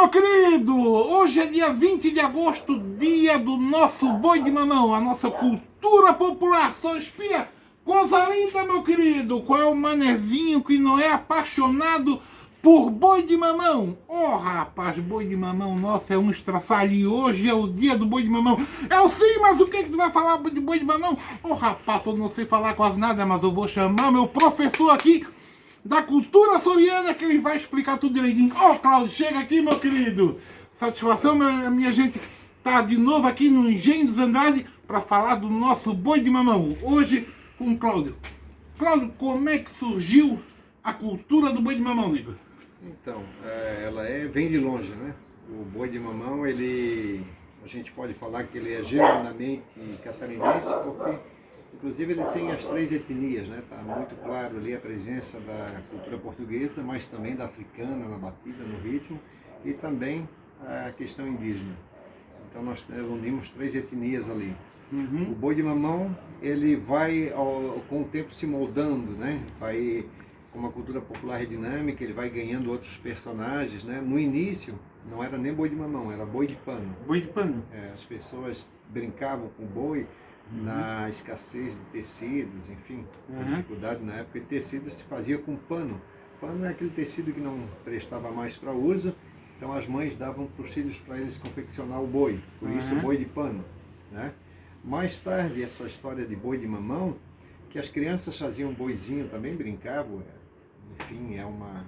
meu querido! Hoje é dia 20 de agosto, dia do nosso boi de mamão, a nossa cultura popular. Só espia, coisa linda, meu querido! Qual é o manezinho que não é apaixonado por boi de mamão? Oh, rapaz, boi de mamão, nossa, é um estraçalho. E hoje é o dia do boi de mamão. Eu sei, mas o que tu vai falar de boi de mamão? Oh, rapaz, eu não sei falar quase nada, mas eu vou chamar meu professor aqui da cultura açoriana, que ele vai explicar tudo direitinho. Ó, Cláudio, chega aqui, meu querido. Satisfação, minha gente, tá de novo aqui no Engenho dos Andrade para falar do nosso boi de mamão. Hoje com o Cláudio. Cláudio, como é que surgiu a cultura do boi de mamão, Nico? Então, vem de longe, né? O boi de mamão, a gente pode falar que ele é genuinamente catarinense, porque inclusive ele tem as três etnias, né? Está muito claro ali a presença da cultura portuguesa, mas também da africana na batida, no ritmo, e também a questão indígena. Então nós unimos três etnias ali. O boi de mamão, ele vai com o tempo se moldando, né? Vai, como a cultura popular é dinâmica, ele vai ganhando outros personagens, né? No início não era nem boi de mamão, era boi de pano. Boi de pano? As pessoas brincavam com o boi na escassez de tecidos, enfim, a dificuldade na época de tecidos se fazia com pano. Pano é aquele tecido que não prestava mais para uso, então as mães davam para os filhos para eles confeccionar o boi, por isso o boi de pano, né? Mais tarde, essa história de boi de mamão, que as crianças faziam boizinho também, brincavam, enfim, é uma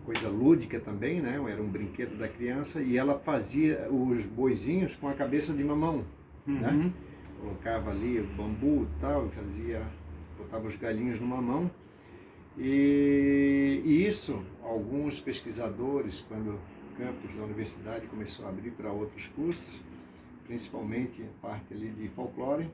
coisa lúdica também, né? Era um brinquedo da criança, e ela fazia os boizinhos com a cabeça de mamão, né? Colocava ali o bambu e tal, botava os galinhos no mamão, e isso, alguns pesquisadores, quando o campus da universidade começou a abrir para outros cursos, principalmente a parte ali de folclore,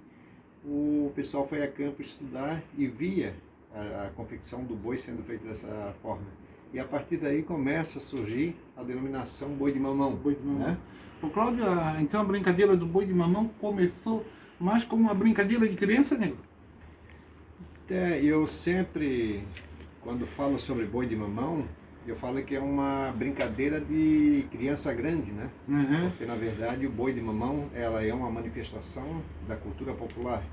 o pessoal foi a campo estudar e via a confecção do boi sendo feita dessa forma. E a partir daí começa a surgir a denominação boi de mamão. Boi de mamão. Né? O Cláudio, então a brincadeira do boi de mamão começou mais como uma brincadeira de criança, nego? Eu sempre, quando falo sobre boi de mamão, eu falo que é uma brincadeira de criança grande, né? Porque na verdade o boi de mamão, ela é uma manifestação da cultura popular.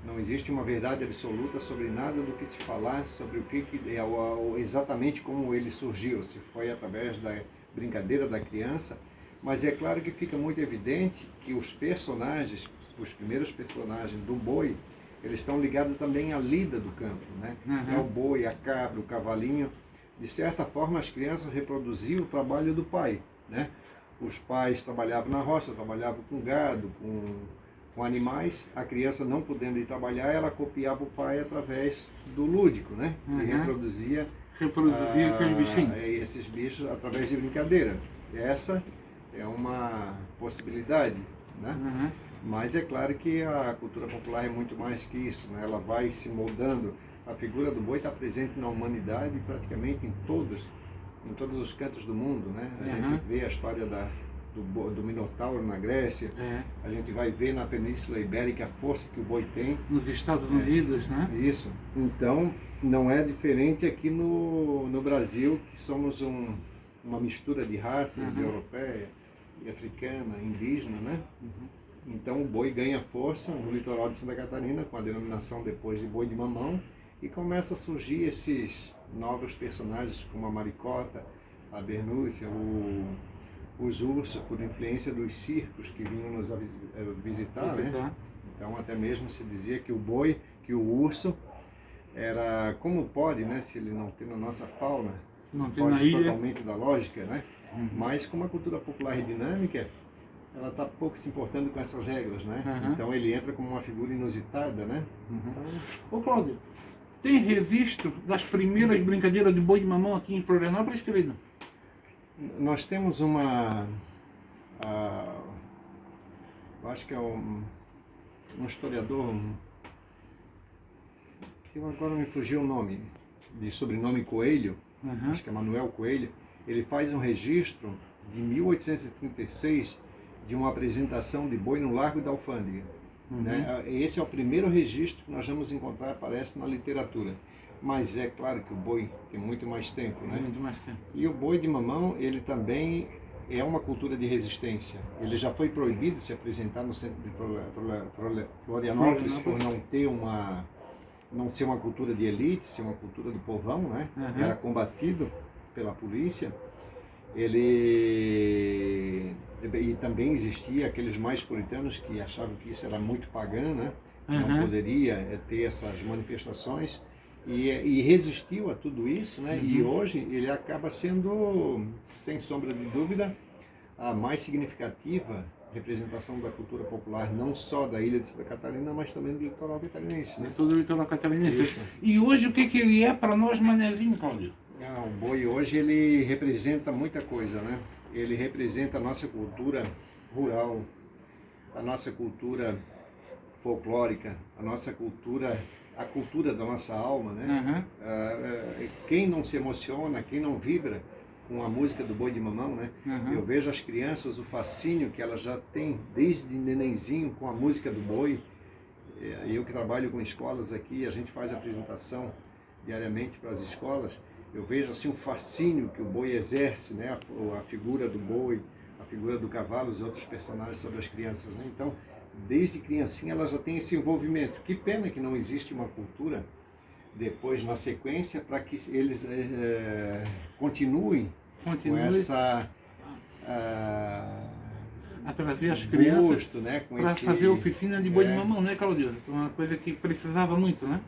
Não existe uma verdade absoluta sobre nada do que se falar, sobre o que é exatamente como ele surgiu, se foi através da brincadeira da criança, mas é claro que fica muito evidente que os personagens, os primeiros personagens do boi, eles estão ligados também à lida do campo, né? É o boi, a cabra, o cavalinho. De certa forma, as crianças reproduziam o trabalho do pai, né? Os pais trabalhavam na roça, trabalhavam com gado, com animais. A criança, não podendo ir trabalhar, ela copiava o pai através do lúdico, né? Que reproduzia esses bichos através de brincadeira. Essa é uma possibilidade, né? Mas é claro que a cultura popular é muito mais que isso, né? Ela vai se moldando. A figura do boi está presente na humanidade praticamente em todos os cantos do mundo, né? A gente vê a história do Minotauro na Grécia, a gente vai ver na Península Ibérica a força que o boi tem. Nos Estados Unidos, né? Isso. Então, não é diferente aqui no Brasil, que somos uma mistura de raças europeia, africana, indígena, né? Então o boi ganha força no litoral de Santa Catarina, com a denominação depois de boi de mamão, e começa a surgir esses novos personagens, como a maricota, a bernúcia, os ursos, por influência dos circos que vinham nos visitar, né? Então até mesmo se dizia que o urso era, como pode, né, se ele não tem na nossa fauna, não tem foge na ilha totalmente da lógica, né? Mas como a cultura popular é dinâmica, ela está pouco se importando com essas regras, né? Então ele entra como uma figura inusitada, né? Ô Cláudio, tem registro das primeiras brincadeiras de boi de mamão aqui em Florianópolis, querido? Nós temos eu acho que é um historiador, que agora me fugiu o nome, de sobrenome Coelho, acho que é Manuel Coelho. Ele faz um registro de 1836 de uma apresentação de boi no Largo da Alfândega. Né? Esse é o primeiro registro que nós vamos encontrar, aparece na literatura. mas é claro que o boi tem muito mais tempo, né? Muito mais tempo. E o boi de mamão, ele também é uma cultura de resistência. Ele já foi proibido de se apresentar no centro de Florianópolis por não ser uma cultura de elite, ser uma cultura do povão, né? Era combatido pela polícia. E também existia aqueles mais puritanos que achavam que isso era muito pagã, né? Não poderia ter essas manifestações. E resistiu a tudo isso, né? E hoje ele acaba sendo, sem sombra de dúvida, a mais significativa representação da cultura popular, não só da ilha de Santa Catarina, mas também do litoral catarinense, né? Todo o litoral catarinense. Isso. E hoje o que ele é para nós, manezinho, Cláudio? O boi hoje ele representa muita coisa, né? Ele representa a nossa cultura rural, a nossa cultura folclórica, a nossa cultura, a cultura da nossa alma, né? Quem não se emociona, quem não vibra com a música do boi de mamão, né? Eu vejo as crianças, o fascínio que elas já têm desde nenenzinho com a música do boi. Eu que trabalho com escolas aqui, a gente faz apresentação diariamente para as escolas. Eu vejo assim o fascínio que o boi exerce, né? A figura do boi, a figura do cavalo e outros personagens sobre as crianças, né? Então, desde criancinha ela já tem esse envolvimento. Que pena que não existe uma cultura depois na sequência para que eles continuem com essa a trazer as crianças gosto, né? Para fazer oficina de boi de mamão, né, Cláudio? Uma coisa que precisava muito, né?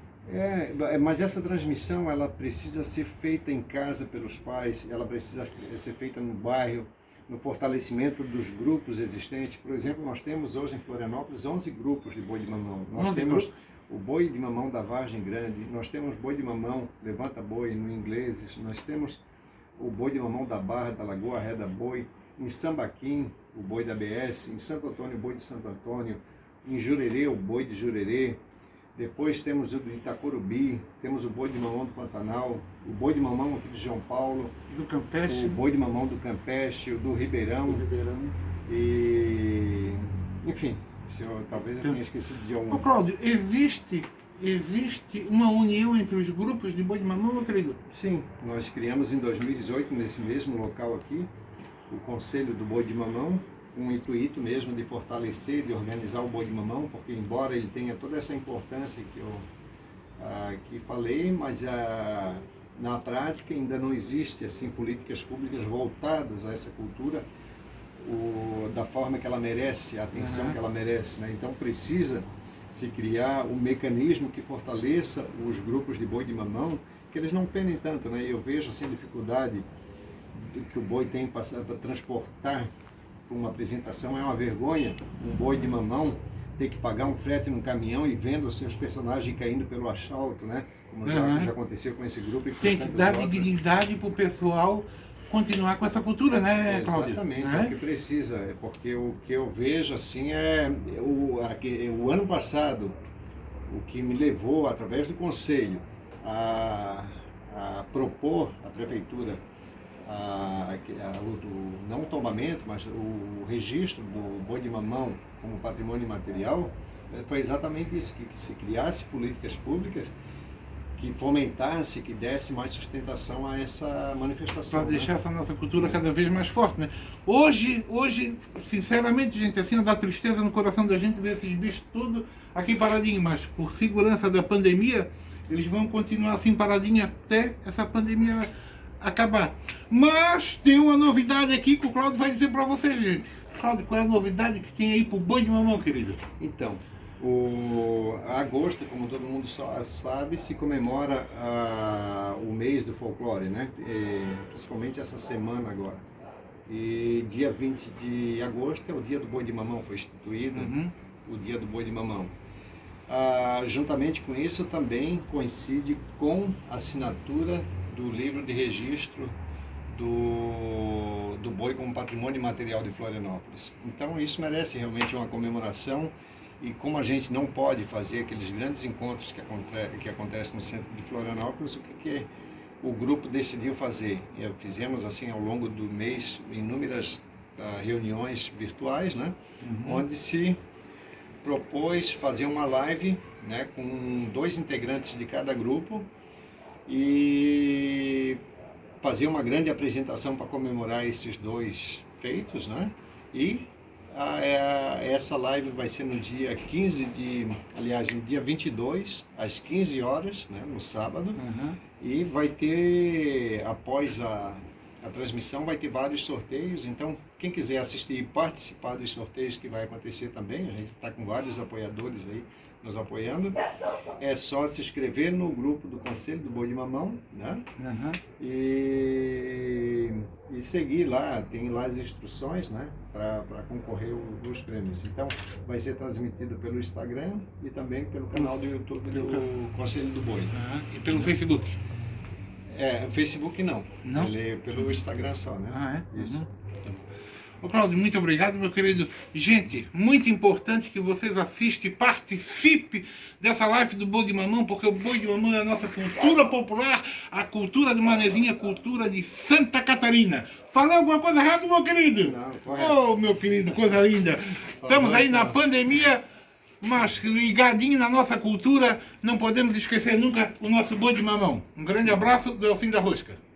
Mas essa transmissão ela precisa ser feita em casa pelos pais, ela precisa ser feita no bairro, no fortalecimento dos grupos existentes. Por exemplo, nós temos hoje em Florianópolis 11 grupos de boi de mamão. Nós temos o boi de mamão da Vargem Grande, nós temos boi de mamão Levanta Boi no Ingleses, nós temos o boi de mamão da Barra da Lagoa Reda Boi, em Sambaquim o boi da BS, em Santo Antônio o boi de Santo Antônio, em Jurerê o boi de Jurerê. Depois temos o do Itacorubi, temos o boi de mamão do Pantanal, o boi de mamão aqui de João Paulo, do Campeche, o boi de mamão do Campeche, o do Ribeirão. E enfim, talvez eu tenha esquecido de algum. Cláudio, existe uma união entre os grupos de boi de mamão, meu querido? Sim, nós criamos em 2018, nesse mesmo local aqui, o Conselho do Boi de Mamão, com o intuito mesmo de fortalecer, de organizar o boi de mamão, porque embora ele tenha toda essa importância que eu que falei, mas na prática ainda não existe assim políticas públicas voltadas a essa cultura da forma que ela merece, a atenção que ela merece, né? Então precisa se criar um mecanismo que fortaleça os grupos de boi de mamão, que eles não penem tanto, né? Eu vejo assim a dificuldade que o boi tem para transportar para uma apresentação. É uma vergonha um boi de mamão ter que pagar um frete num caminhão e vendo os seus personagens caindo pelo asfalto, né? Como já aconteceu com esse grupo. Tem que dar dignidade para o pessoal continuar com essa cultura, né, Cláudio? Exatamente, é o que precisa, porque o que eu vejo assim o ano passado, o que me levou, através do Conselho, a propor à Prefeitura não o tombamento, mas o registro do boi de mamão como patrimônio imaterial, foi exatamente isso, que se criasse políticas públicas que fomentasse, que desse mais sustentação a essa manifestação. Para deixar essa nossa cultura cada vez mais forte, né? Hoje, sinceramente, gente, assim, dá tristeza no coração da gente ver esses bichos tudo aqui paradinhos, mas por segurança da pandemia, eles vão continuar assim paradinhos até essa pandemia acabar. Mas tem uma novidade aqui que o Cláudio vai dizer para vocês, gente. Cláudio, qual é a novidade que tem aí pro boi de mamão, querido? Então, agosto, como todo mundo sabe, se comemora o mês do folclore, né? Principalmente essa semana agora. E dia 20 de agosto é o dia do boi de mamão, foi instituído o dia do boi de mamão. Juntamente com isso também coincide com a assinatura do livro de registro do boi como patrimônio imaterial de Florianópolis. Então isso merece realmente uma comemoração, e como a gente não pode fazer aqueles grandes encontros que acontecem no centro de Florianópolis, o que o grupo decidiu fazer? Fizemos assim ao longo do mês inúmeras reuniões virtuais, né? Onde se propôs fazer uma live, né, com 2 integrantes de cada grupo, e fazer uma grande apresentação para comemorar esses 2 feitos, né? E essa live vai ser no dia 15 aliás, no dia 22, às 15 horas, né, no sábado. E vai ter, após a transmissão, vai ter vários sorteios. Então, quem quiser assistir e participar dos sorteios que vai acontecer também, a gente está com vários apoiadores aí nos apoiando, é só se inscrever no grupo do Conselho do Boi de Mamão, né? E seguir lá, tem lá as instruções, né, para concorrer os prêmios. Então, vai ser transmitido pelo Instagram e também pelo canal do YouTube do Conselho do Boi. E pelo Facebook? Facebook não. Não? Ele é pelo Instagram só, né? Isso. Ô Cláudio, muito obrigado, meu querido. Gente, muito importante que vocês assistam e participem dessa live do Boi de Mamão, porque o Boi de Mamão é a nossa cultura popular, a cultura do Manezinho, a cultura de Santa Catarina. Falei alguma coisa errada, meu querido? Não, correto. Ô, meu querido, coisa linda. Estamos aí na pandemia, mas ligadinho na nossa cultura, não podemos esquecer nunca o nosso Boi de Mamão. Um grande abraço, Delfim da Rosca.